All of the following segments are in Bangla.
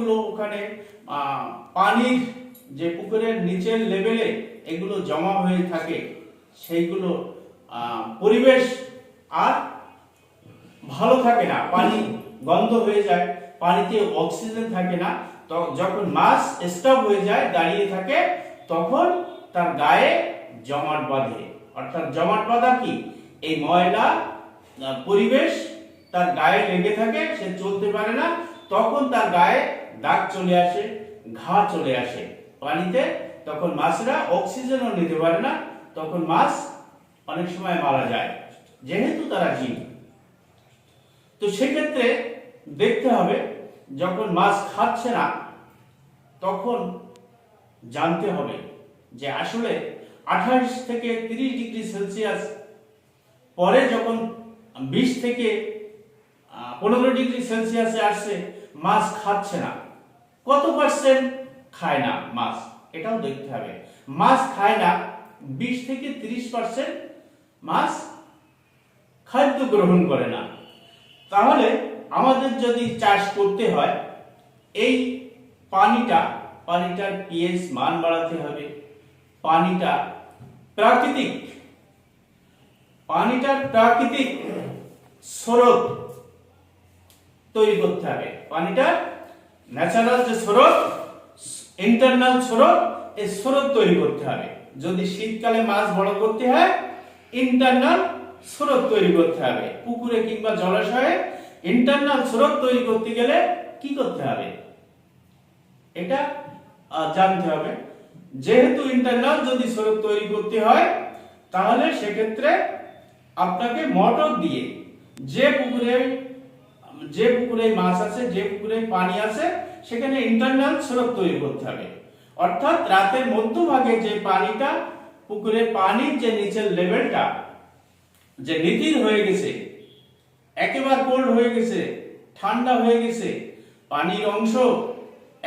মাছগুলো ওখানে পানির যে পুকুরের নিচের লেভেলে এগুলো জমা হয়ে থাকে, সেইগুলো পরিবেশ আর ভালো থাকে না, পানি গন্ধ হয়ে যায়, পানিতে অক্সিজেন থাকে না। তো যখন মাছ স্টপ হয়ে যায়, দাঁড়িয়ে থাকে, তখন তার গায়ে জমাট বাঁধে। অর্থাৎ জমাট বাঁধা কি, এই ময়লা পরিবেশ তার গায়ে লেগে থাকে, সে চলতে পারে না, তখন তার গায়ে দাগ চলে আসে, ঘা চলে আসে পানিতে। তখন মাছরা অক্সিজেনও নিতে পারে না, তখন মাছ অনেক সময় মারা যায়, যেহেতু তারা জীব। তো সেক্ষেত্রে দেখতে হবে, যখন মাছ খাচ্ছে না তখন জানতে হবে যে আসলে 28 থেকে 30 ডিগ্রি সেলসিয়াস পরে যখন 20 থেকে 15 ডিগ্রি সেলসিয়াসে আসছে, মাছ খাচ্ছে না, কত পার্সেন্ট খায় না মাছ, এটাও দেখতে হবে। মাছ খায় না 20 থেকে 30% মাছ খাদ্য গ্রহণ করে না। তাহলে আমাদের যদি চাষ করতে হয়, এই পানিটার পিএইচ মান বাড়াতে হবে, পানিটার প্রাকৃতিক স্রোত তৈরি করতে হবে। পানিটার ন্যাচারাল যে স্রোত, ইন্টারনাল স্রোত, এই স্রোত তৈরি করতে হবে। যদি শীতকালে মাছ বড় করতে হয়, ইন্টারনাল স্রোত তৈরি করতে হবে। পুকুরে কিংবা জলাশয়ে ইন্টারনাল স্রোত তৈরি করতে গেলে কি করতে হবে, এটা জানতে হবে। যেহেতু ইন্টারনাল যদি স্রোত তৈরি করতে হয়, তাহলে সেক্ষেত্রে আপনাকে মোটর দিয়ে যে পুকুরে মাছ আছে, যে পুকুরে পানি আছে, সেখানে ইন্টারনাল স্রোত তৈরি করতে হবে। অর্থাৎ রাতের মধ্যভাগে যে পানিটা, পুকুরের পানির যে নিচের লেভেলটা যে নিতির হয়ে গেছে, একেবারে কোল্ড হয়ে গেছে, ঠান্ডা হয়ে গেছে, পানির অংশ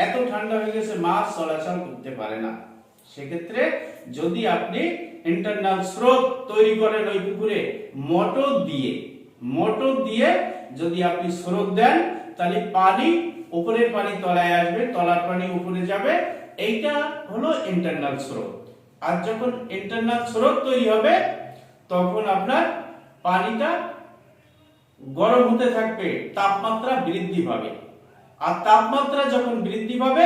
এত ঠান্ডা হয়ে গেছে মাছ চলাচল করতে পারে না, সেক্ষেত্রে যদি আপনি ইন্টারনাল স্রোত তৈরি করেন ওই পুকুরে, মোটর দিয়ে যদি আপনি স্রোত দেন, তাহলে পানি উপরের পানি তলায় আসবে, তলার পানি উপরে যাবে, এইটা হলো ইন্টারনাল স্রোত। আর যখন ইন্টারনাল স্রোত তৈরি হবে, তখন আপনার পানিটা গরম হতে থাকবে, তাপমাত্রা বৃদ্ধি পাবে। আর তাপমাত্রা যখন বৃদ্ধি পাবে,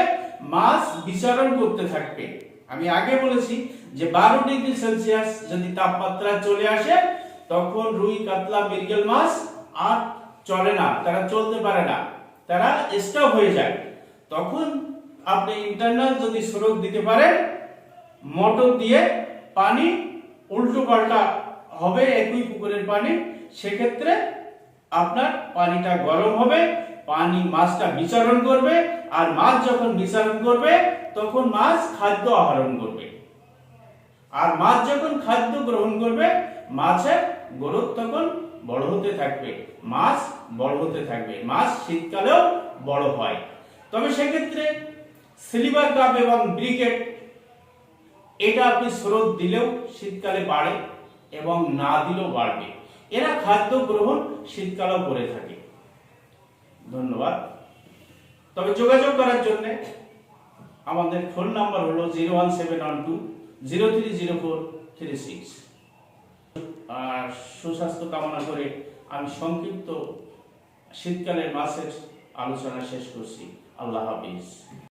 মাছ বিচরণ করতে থাকবে। আমি আগে বলেছি যে 12 ডিগ্রি সেলসিয়াস যদি তাপমাত্রা চলে আসে, তখন রুই, কাতলা, মৃগেল মাছ আর চলে না, তারা চলতে পারে না, তারা স্টপ হয়ে যায়। তখন আপনি ইন্টারনাল যদি স্রোত দিতে পারেন, মোটর দিয়ে পানি উল্টো পাল্টা হবে একই পুকুরের পানি, সেক্ষেত্রে আপনার পানিটা গরম হবে, মাছটা বিচরণ করবে, আর মাছ যখন বিচরণ করবে, তখন মাছ খাদ্য আহরণ করবে। আর মাছ যখন খাদ্য গ্রহণ করবে, মাছের গ্রোথ তখন বড় হতে থাকবে, মাছ বড় হতে থাকবে। মাছ শীতকালেও বড় হয়। তবে সেক্ষেত্রে সিলভার কাপ এবং ব্রিকেট, এটা আপনি স্রোত দিলেও শীতকালে বাড়ে এবং না দিলেও বাড়বে। এরা খাদ্য গ্রহণ শীতকালেও করে থাকে। ধন্যবাদ। তবে যোগাযোগ করার জন্য আমাদের ফোন নাম্বার হলো 01712030436। আর সুস্বাস্থ্য কামনা করে আমি সংক্ষিপ্ত শীতকালের মাছের আলোচনা শেষ করছি। আল্লাহ হাফিজ।